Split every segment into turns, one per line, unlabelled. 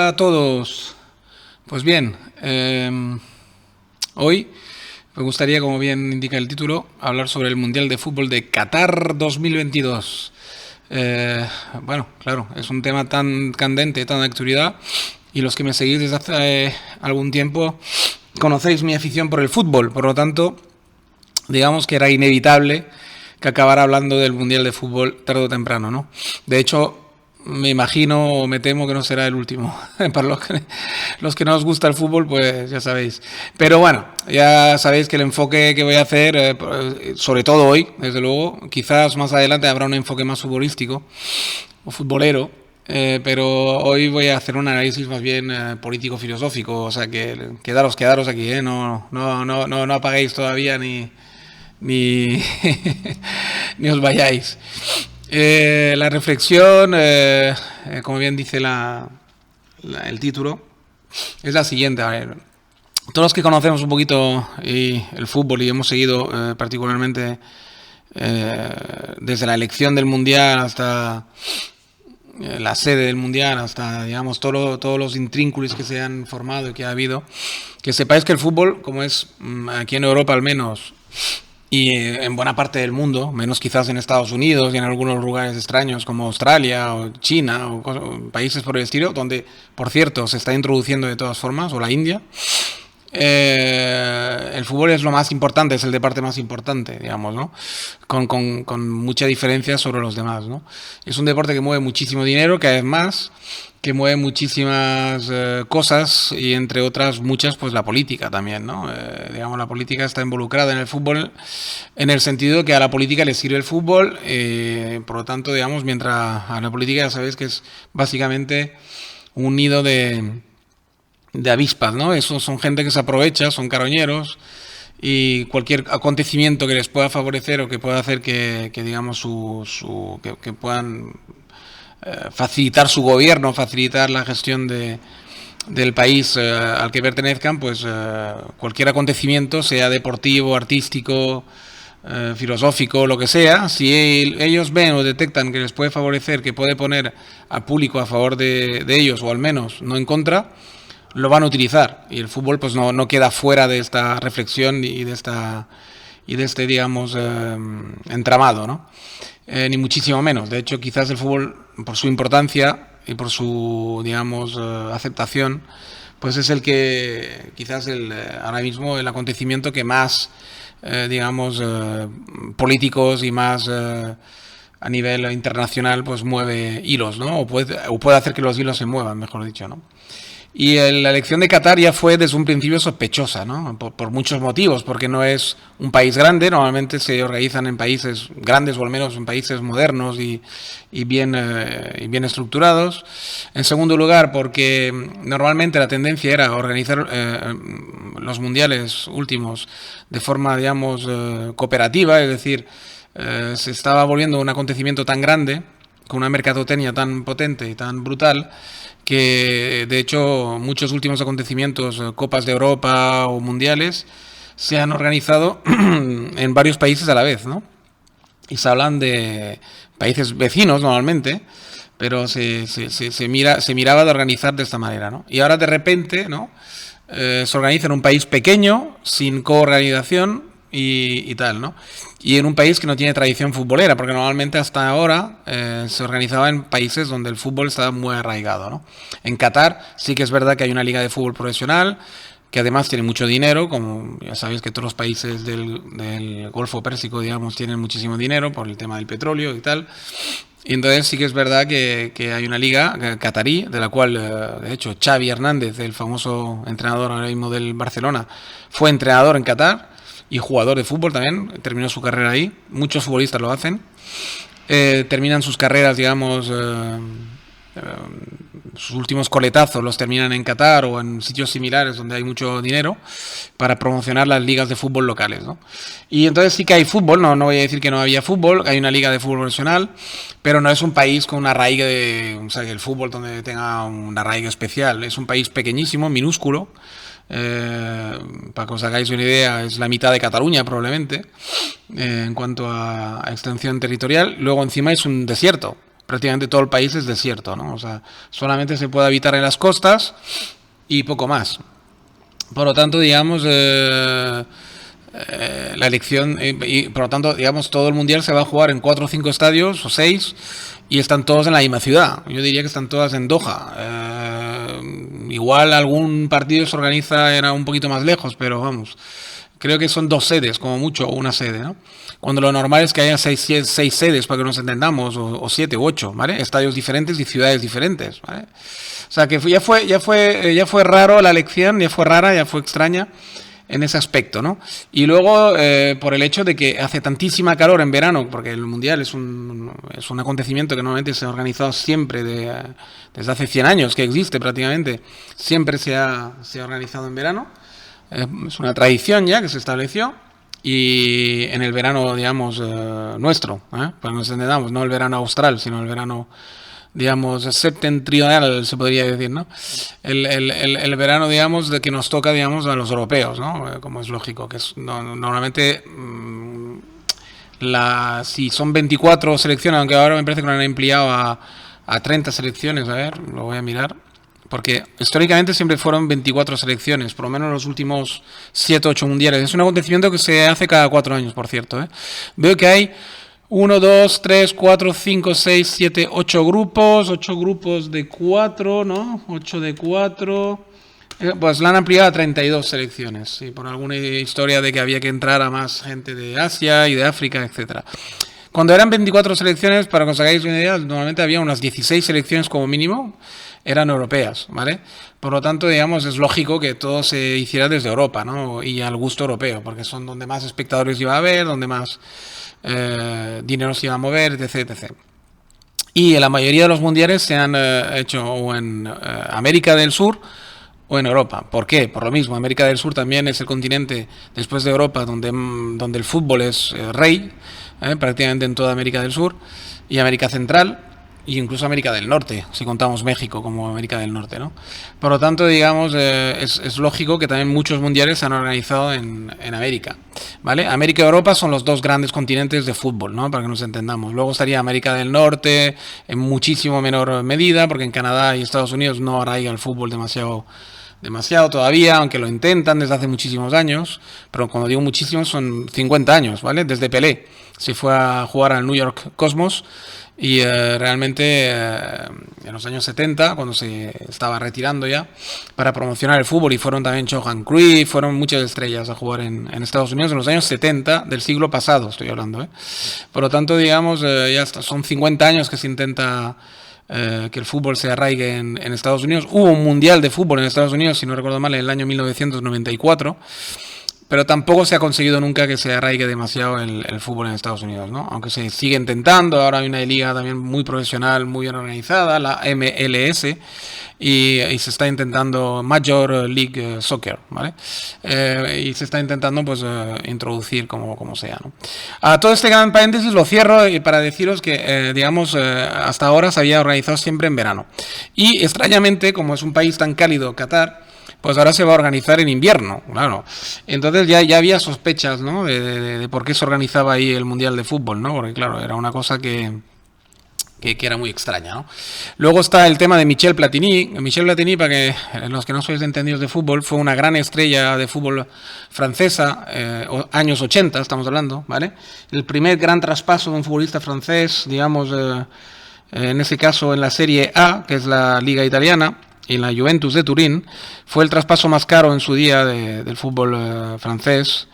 Hola a todos. Pues bien, hoy me gustaría, como bien indica el título, hablar sobre el Mundial de Fútbol de Qatar 2022. Bueno, claro, es un tema tan candente, tan de actualidad, y los que me seguís desde hace algún tiempo conocéis mi afición por el fútbol. Por lo tanto, digamos que era inevitable que acabara hablando del Mundial de Fútbol tarde o temprano, ¿no? De hecho, me imagino o me temo que no será el último. Para los que no os gusta el fútbol, pues ya sabéis. Pero bueno, ya sabéis que el enfoque que voy a hacer, sobre todo hoy, desde luego, quizás más adelante habrá un enfoque más futbolístico o futbolero, pero hoy voy a hacer un análisis más bien político-filosófico. O sea que quedaros aquí, no apaguéis todavía ni, ni os vayáis. La reflexión, como bien dice el título, es la siguiente. A ver, todos los que conocemos un poquito el fútbol y hemos seguido particularmente desde la elección del Mundial hasta la sede del Mundial, hasta, digamos, todos los intrínculos que se han formado y que ha habido, que sepáis que el fútbol, como es aquí en Europa al menos, y en buena parte del mundo, menos quizás en Estados Unidos y en algunos lugares extraños como Australia o China o países por el estilo, donde, por cierto, se está introduciendo de todas formas, o la India, el fútbol es lo más importante, es el deporte más importante, digamos, ¿no? Con mucha diferencia sobre los demás, ¿no? Es un deporte que mueve muchísimo dinero, que además que mueve muchísimas cosas, y entre otras muchas, pues la política también, ¿no? Digamos, la política está involucrada en el fútbol en el sentido que a la política le sirve el fútbol, por lo tanto, digamos, mientras a la política ya sabéis que es básicamente un nido de avispas, ¿no? Esos son gente que se aprovecha, son caroñeros, y cualquier acontecimiento que les pueda favorecer o que pueda hacer que digamos, que puedan facilitar su gobierno, facilitar la gestión del país al que pertenezcan, pues cualquier acontecimiento, sea deportivo, artístico, filosófico, lo que sea, si ellos ven o detectan que les puede favorecer, que puede poner al público a favor de ellos, o al menos no en contra, lo van a utilizar. Y el fútbol pues no queda fuera de esta reflexión y de este, digamos, entramado, ¿no? Ni muchísimo menos. De hecho, quizás el fútbol, por su importancia y por su, digamos, aceptación, pues es el que, quizás ahora mismo, el acontecimiento que más, digamos, políticos y más a nivel internacional, pues mueve hilos, ¿no? O puede hacer que los hilos se muevan, mejor dicho, ¿no? Y la elección de Qatar ya fue desde un principio sospechosa, ¿no? Por muchos motivos, porque no es un país grande, normalmente se organizan en países grandes, o al menos en países modernos y bien estructurados. En segundo lugar, porque normalmente la tendencia era organizar los mundiales últimos de forma, digamos, cooperativa, es decir, se estaba volviendo un acontecimiento tan grande, con una mercadotecnia tan potente y tan brutal, que de hecho muchos últimos acontecimientos, Copas de Europa o Mundiales, se han organizado en varios países a la vez, ¿no? Y se hablan de países vecinos normalmente, pero se miraba de organizar de esta manera, ¿no? Y ahora de repente, ¿no? Se organiza en un país pequeño, sin coorganización y tal, ¿no? Y en un país que no tiene tradición futbolera, porque normalmente hasta ahora se organizaba en países donde el fútbol estaba muy arraigado, ¿no? En Qatar sí que es verdad que hay una liga de fútbol profesional, que además tiene mucho dinero, como ya sabéis que todos los países del Golfo Pérsico, digamos, tienen muchísimo dinero por el tema del petróleo y tal. Y entonces sí que es verdad que hay una liga catarí, de la cual, de hecho, Xavi Hernández, el famoso entrenador ahora mismo del Barcelona, fue entrenador en Qatar y jugador de fútbol también, terminó su carrera ahí. Muchos futbolistas lo hacen. Terminan sus carreras, digamos, sus últimos coletazos los terminan en Qatar o en sitios similares donde hay mucho dinero para promocionar las ligas de fútbol locales, ¿no? Y entonces sí que hay fútbol, no voy a decir que no había fútbol, hay una liga de fútbol profesional, pero no es un país con un arraigue o sea, el fútbol donde tenga un arraigue especial. Es un país pequeñísimo, minúsculo. Para que os hagáis una idea, es la mitad de Cataluña probablemente en cuanto a extensión territorial. Luego encima es un desierto, prácticamente todo el país es desierto, ¿no? O sea, solamente se puede habitar en las costas y poco más. Por lo tanto, digamos, la elección, y por lo tanto, digamos, todo el mundial se va a jugar en 4 o 5 estadios o 6 y están todos en la misma ciudad. Yo diría que están todas en Doha. Igual algún partido se organiza en un poquito más lejos, pero vamos, creo que son 2 sedes, como mucho, o una sede, ¿no? Cuando lo normal es que haya 6 sedes, para que nos entendamos, o 7 u 8, ¿vale? Estadios diferentes y ciudades diferentes, ¿vale? O sea que ya fue raro la elección, ya fue rara, ya fue extraña en ese aspecto, ¿no? Y luego, por el hecho de que hace tantísima calor en verano, porque el Mundial es un acontecimiento que normalmente se ha organizado siempre desde hace 100 años, que existe prácticamente, siempre se ha organizado en verano, es una tradición ya que se estableció, y en el verano, digamos, nuestro, para que nos entendamos, no el verano austral, sino el verano, digamos, septentrional, se podría decir, ¿no? El verano, digamos, de que nos toca, digamos, a los europeos, ¿no? Como es lógico, que es normalmente si son 24 selecciones, aunque ahora me parece que lo han ampliado a 30 selecciones, a ver, lo voy a mirar, porque históricamente siempre fueron 24 selecciones, por lo menos en los últimos 7 o 8 mundiales. Es un acontecimiento que se hace cada 4 años, por cierto, ¿eh? Veo que hay 1, 2, 3, 4, 5, 6, 7, 8 grupos, 8 grupos de 4, ¿no? 8 de 4. Pues la han ampliado a 32 selecciones, ¿sí? Por alguna historia de que había que entrar a más gente de Asia y de África, etcétera. Cuando eran 24 selecciones, para que os hagáis una idea, normalmente había unas 16 selecciones como mínimo, eran europeas, ¿vale? Por lo tanto, digamos, es lógico que todo se hiciera desde Europa, ¿no? Y al gusto europeo, porque son donde más espectadores iba a haber, donde más dinero se iba a mover, etc, etc. Y la mayoría de los mundiales se han hecho o en América del Sur o en Europa. ¿Por qué? Por lo mismo, América del Sur también es el continente, después de Europa, donde el fútbol es rey, prácticamente en toda América del Sur, y América Central, e incluso América del Norte, si contamos México como América del Norte, ¿no? Por lo tanto, digamos, es lógico que también muchos mundiales se han organizado en América, ¿vale? América y Europa son los 2 grandes continentes de fútbol, ¿no? Para que nos entendamos. Luego estaría América del Norte en muchísimo menor medida, porque en Canadá y Estados Unidos no arraiga el fútbol demasiado todavía, aunque lo intentan desde hace muchísimos años, pero cuando digo muchísimos son 50 años, ¿vale? Desde Pelé se fue a jugar al New York Cosmos y realmente en los años 70, cuando se estaba retirando ya, para promocionar el fútbol, y fueron también Johan Cruyff, fueron muchas estrellas a jugar en Estados Unidos en los años 70 del siglo pasado, estoy hablando, ¿eh? Por lo tanto, digamos, ya son 50 años que se intenta que el fútbol se arraigue en Estados Unidos. Hubo un mundial de fútbol en Estados Unidos, si no recuerdo mal, en el año 1994, pero tampoco se ha conseguido nunca que se arraigue demasiado el fútbol en Estados Unidos, ¿no? Aunque se sigue intentando. Ahora hay una liga también muy profesional, muy bien organizada, la MLS, y se está intentando Major League Soccer, ¿vale? Y se está intentando, pues, introducir como sea, ¿no? A todo este gran paréntesis lo cierro para deciros que, digamos, hasta ahora se había organizado siempre en verano. Y extrañamente, como es un país tan cálido, Qatar, pues ahora se va a organizar en invierno, claro. Entonces ya había sospechas, ¿no? De por qué se organizaba ahí el Mundial de Fútbol, ¿no? Porque, claro, era una cosa que era muy extraña, ¿no? Luego está el tema de Michel Platini. Michel Platini, para que los que no sois entendidos de fútbol, fue una gran estrella de fútbol francesa, años 80, estamos hablando, ¿vale? El primer gran traspaso de un futbolista francés, digamos, en ese caso en la Serie A, que es la liga italiana, y la Juventus de Turín, fue el traspaso más caro en su día del fútbol francés.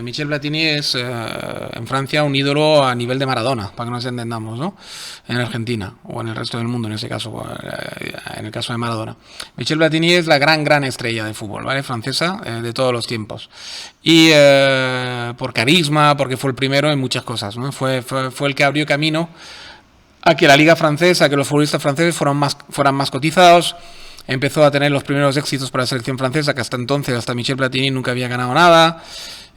Michel Platini es en Francia un ídolo a nivel de Maradona, para que nos entendamos, ¿no? En Argentina, o en el resto del mundo en ese caso, en el caso de Maradona. Michel Platini es la gran estrella de fútbol, ¿vale? Francesa, de todos los tiempos. Y por carisma, porque fue el primero en muchas cosas, ¿no? Fue el que abrió camino a que la liga francesa, que los futbolistas franceses fueran más cotizados. Empezó a tener los primeros éxitos para la selección francesa, que hasta entonces, hasta Michel Platini, nunca había ganado nada.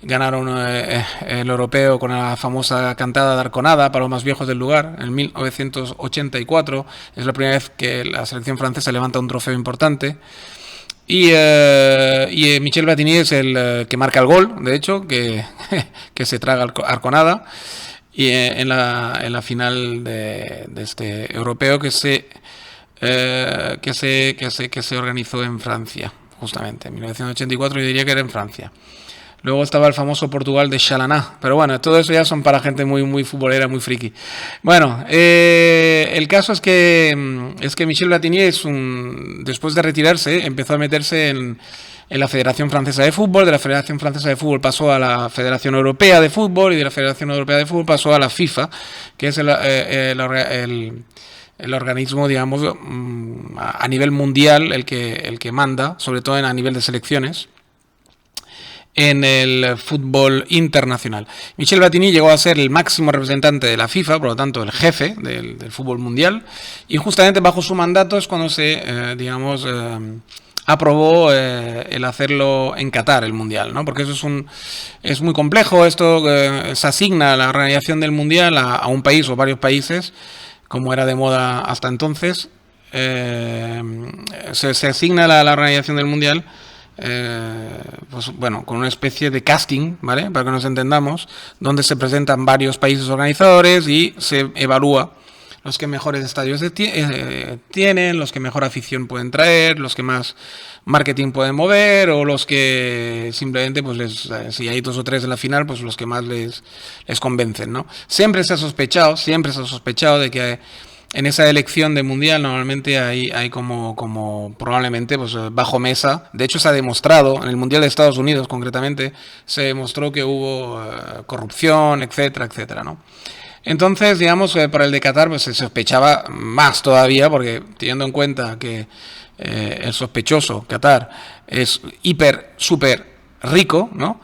Ganaron el europeo con la famosa cantada de Arconada para los más viejos del lugar, en 1984. Es la primera vez que la selección francesa levanta un trofeo importante. Y Michel Platini es el que marca el gol, de hecho, que se traga Arconada. y en la final de este europeo que se organizó en Francia, justamente, en 1984, yo diría que era en Francia. Luego estaba el famoso Portugal de Xalaná. Pero bueno, todo eso ya son para gente muy futbolera, muy friki. Bueno, el caso es que Michel Platini después de retirarse, empezó a meterse en la Federación Francesa de Fútbol. De la Federación Francesa de Fútbol pasó a la Federación Europea de Fútbol, y de la Federación Europea de Fútbol pasó a la FIFA, que es el organismo, digamos, a nivel mundial, el que manda, sobre todo a nivel de selecciones, en el fútbol internacional. Michel Platini llegó a ser el máximo representante de la FIFA, por lo tanto el jefe del fútbol mundial, y justamente bajo su mandato es cuando aprobó el hacerlo en Qatar, el mundial, ¿no? Porque eso es muy complejo. Esto se asigna la organización del mundial a un país o varios países, como era de moda hasta entonces. Se asigna la organización del mundial, pues bueno, con una especie de casting, ¿vale? Para que nos entendamos, donde se presentan varios países organizadores y se evalúa los que mejores estadios tienen, los que mejor afición pueden traer, los que más marketing pueden mover, o los que simplemente, pues si hay 2 o 3 en la final, pues los que más les convencen, ¿no? Siempre se ha sospechado de que en esa elección de mundial normalmente hay como probablemente, pues bajo mesa. De hecho, se ha demostrado en el mundial de Estados Unidos, concretamente, se demostró que hubo corrupción, etcétera, etcétera, ¿no? Entonces, digamos, para el de Qatar, pues se sospechaba más todavía, porque teniendo en cuenta que el sospechoso, Qatar, es súper rico, ¿no?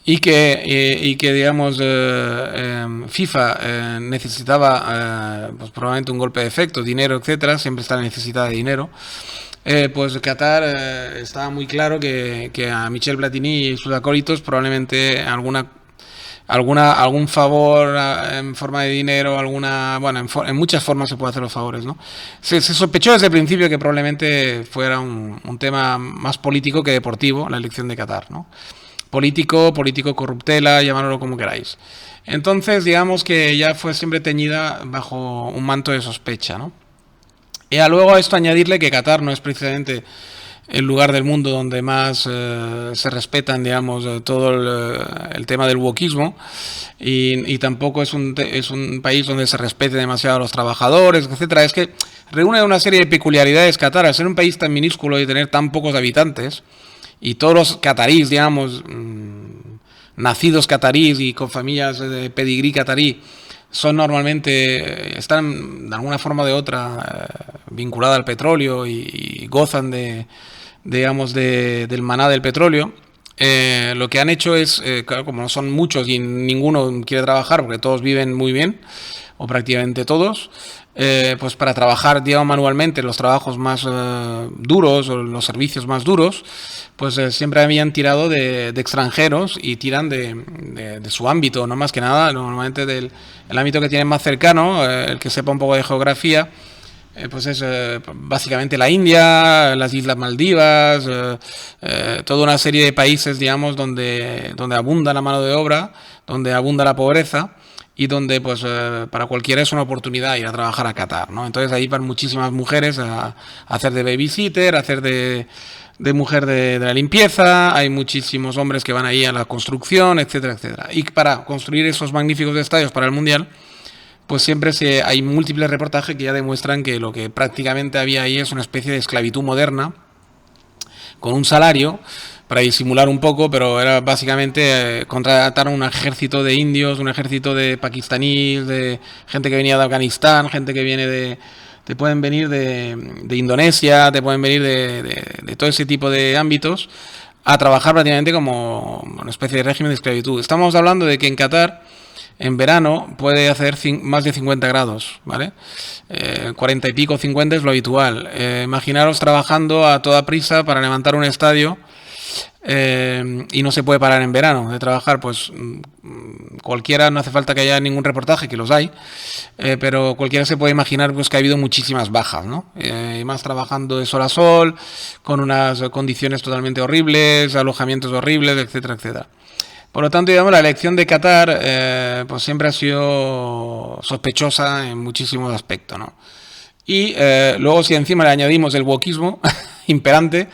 Y que digamos, FIFA necesitaba pues probablemente un golpe de efecto, dinero, etcétera, siempre está necesitada de dinero. Pues Qatar estaba muy claro que a Michel Platini y sus acólitos probablemente algún favor en forma de dinero, en muchas formas se puede hacer los favores, ¿no? Se sospechó desde el principio que probablemente fuera un tema más político que deportivo, la elección de Qatar, ¿no? Político, corruptela, llamarlo como queráis. Entonces, digamos que ya fue siempre teñida bajo un manto de sospecha, ¿no? Y luego a esto añadirle que Qatar no es precisamente el lugar del mundo donde más se respetan, digamos, todo el tema del wokismo, y tampoco es un país donde se respete demasiado a los trabajadores, etcétera. Es que reúne una serie de peculiaridades Qatar, al ser un país tan minúsculo y tener tan pocos habitantes, y todos los catarís, digamos, nacidos catarís y con familias de pedigrí catarí, están de alguna forma o de otra vinculadas al petróleo y gozan del maná del petróleo. Lo que han hecho es, claro, como no son muchos y ninguno quiere trabajar porque todos viven muy bien, o prácticamente todos, pues para trabajar, digamos, manualmente los trabajos más duros o los servicios más duros, pues siempre habían tirado de extranjeros, y tiran de su ámbito, no más que nada, normalmente el ámbito que tienen más cercano, el que sepa un poco de geografía, pues es básicamente la India, las Islas Maldivas, toda una serie de países, digamos, donde abunda la mano de obra, donde abunda la pobreza, y donde pues para cualquiera es una oportunidad ir a trabajar a Qatar, ¿no? Entonces ahí van muchísimas mujeres a hacer de babysitter, a hacer de mujer de la limpieza. Hay muchísimos hombres que van ahí a la construcción, etcétera, etcétera. Y para construir esos magníficos estadios para el Mundial, pues siempre hay múltiples reportajes que ya demuestran que lo que prácticamente había ahí es una especie de esclavitud moderna, con un salario para disimular un poco, pero era básicamente contratar un ejército de indios, un ejército de pakistaníes, de gente que venía de Afganistán, gente que viene te pueden venir de Indonesia, te pueden venir de todo ese tipo de ámbitos, a trabajar prácticamente como una especie de régimen de esclavitud. Estamos hablando de que en Qatar, en verano, puede hacer más de 50 grados, ¿vale? 40 y pico, 50 es lo habitual. Imaginaros trabajando a toda prisa para levantar un estadio, y no se puede parar en verano de trabajar. Pues cualquiera, no hace falta que haya ningún reportaje, que los hay, pero cualquiera se puede imaginar pues que ha habido muchísimas bajas, ¿no? Y más trabajando de sol a sol, con unas condiciones totalmente horribles, alojamientos horribles, etcétera, etcétera. Por lo tanto, digamos, la elección de Qatar pues siempre ha sido sospechosa en muchísimos aspectos, ¿no? Y luego si encima le añadimos el wokismo imperante,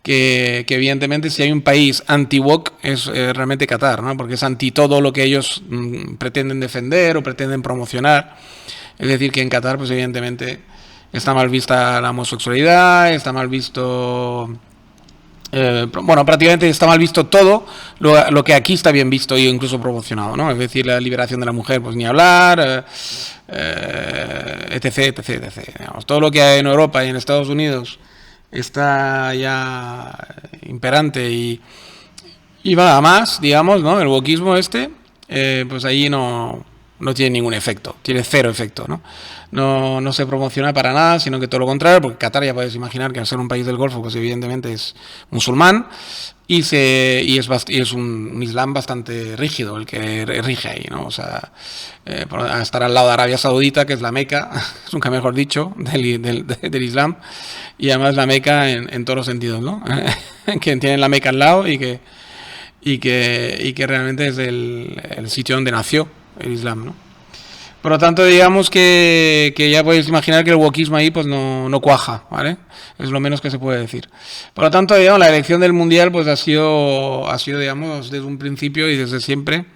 que evidentemente si hay un país anti-wok es realmente Qatar, ¿no? Porque es anti todo lo que ellos pretenden defender o pretenden promocionar. Es decir, que en Qatar, pues evidentemente está mal vista la homosexualidad, está mal visto... bueno, prácticamente está mal visto todo lo que aquí está bien visto y incluso promocionado, ¿no? Es decir, la liberación de la mujer, pues ni hablar, etc, etc, etc. Digamos, todo lo que hay en Europa y en Estados Unidos está ya imperante y va a más, digamos, ¿no? El wokismo pues ahí no tiene ningún efecto, tiene cero efecto, ¿no? No se promociona para nada, sino que todo lo contrario, porque Qatar ya podéis imaginar que al ser un país del Golfo, pues evidentemente es musulmán y es un islam bastante rígido el que rige ahí, ¿no? O sea, a estar al lado de Arabia Saudita, que es la Meca, nunca mejor dicho, del islam, y además la Meca en todos los sentidos, ¿no? Que tienen la Meca al lado y que realmente es el sitio donde nació el islam, ¿no? Por lo tanto, digamos que ya podéis imaginar que el wokismo ahí pues no cuaja, ¿vale? Es lo menos que se puede decir. Por lo tanto, digamos, la elección del mundial pues ha sido, digamos, desde un principio y desde siempre,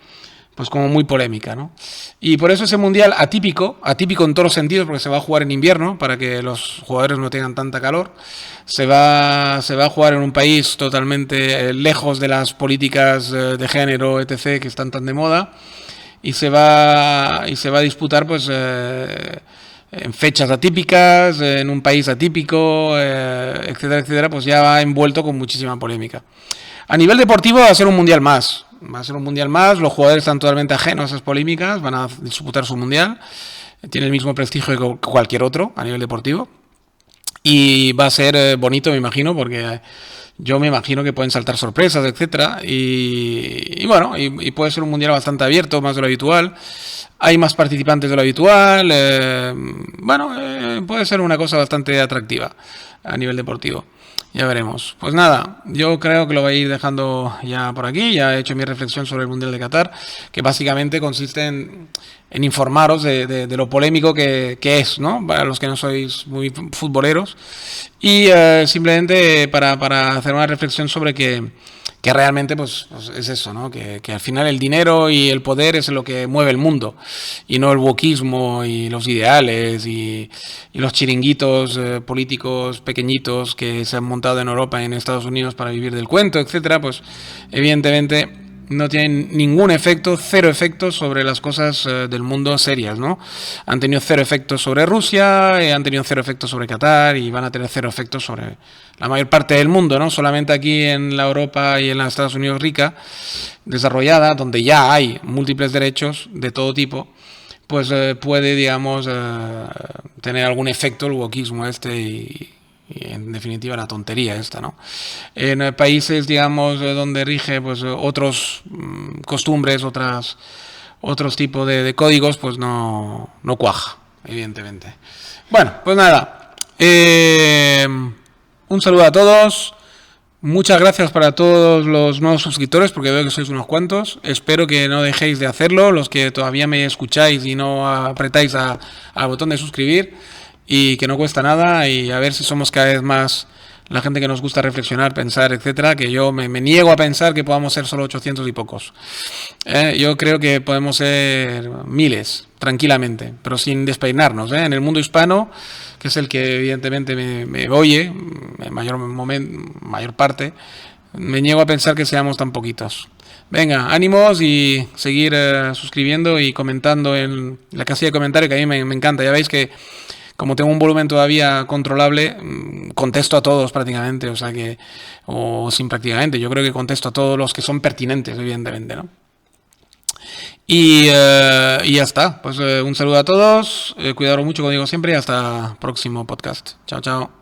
pues como muy polémica, ¿no? Y por eso ese mundial atípico en todos los sentidos, porque se va a jugar en invierno para que los jugadores no tengan tanta calor, se va a jugar en un país totalmente lejos de las políticas de género, etc., que están tan de moda. Y se va a disputar pues en fechas atípicas, en un país atípico, etcétera, etcétera, pues ya va envuelto con muchísima polémica. A nivel deportivo va a ser un mundial más. Los jugadores están totalmente ajenos a esas polémicas, van a disputar su mundial, tiene el mismo prestigio que cualquier otro a nivel deportivo. Y va a ser bonito, me imagino, porque yo me imagino que pueden saltar sorpresas, etcétera, y bueno, y puede ser un mundial bastante abierto, más de lo habitual. Hay más participantes de lo habitual. Puede ser una cosa bastante atractiva a nivel deportivo. Ya veremos. Pues nada, yo creo que lo voy a ir dejando ya por aquí. Ya he hecho mi reflexión sobre el Mundial de Qatar, que básicamente consiste en informaros de lo polémico que es, ¿no? Para los que no sois muy futboleros. Y simplemente para hacer una reflexión sobre que realmente pues es eso, ¿no? Que al final el dinero y el poder es lo que mueve el mundo y no el wokismo y los ideales y los chiringuitos políticos pequeñitos que se han montado en Europa y en Estados Unidos para vivir del cuento, etcétera. Pues evidentemente no tienen ningún efecto, cero efecto sobre las cosas del mundo serias, ¿no? Han tenido cero efectos sobre Rusia, han tenido cero efectos sobre Qatar y van a tener cero efectos sobre la mayor parte del mundo, ¿no? Solamente aquí en la Europa y en los Estados Unidos rica, desarrollada, donde ya hay múltiples derechos de todo tipo, pues puede, digamos, tener algún efecto el wokismo y en definitiva la tontería esta, ¿no? En países, digamos, donde rige pues otros costumbres, otros tipos de códigos, pues no cuaja, evidentemente. Bueno, pues nada. Un saludo a todos. Muchas gracias para todos los nuevos suscriptores, porque veo que sois unos cuantos. Espero que no dejéis de hacerlo, los que todavía me escucháis y no apretáis al botón de suscribir. Y que no cuesta nada, y a ver si somos cada vez más la gente que nos gusta reflexionar, pensar, etcétera, que yo me niego a pensar que podamos ser solo 800 y pocos. Yo creo que podemos ser miles, tranquilamente, pero sin despeinarnos. En el mundo hispano, que es el que evidentemente me oye, en mayor parte, me niego a pensar que seamos tan poquitos. Venga, ánimos y seguir suscribiendo y comentando en la casilla de comentarios, que a mí me encanta. Ya veis que como tengo un volumen todavía controlable, contesto a todos prácticamente, o sin prácticamente, yo creo que contesto a todos los que son pertinentes, evidentemente, ¿no? Y ya está, pues un saludo a todos, cuidaros mucho, como digo siempre, y hasta el próximo podcast. Chao, chao.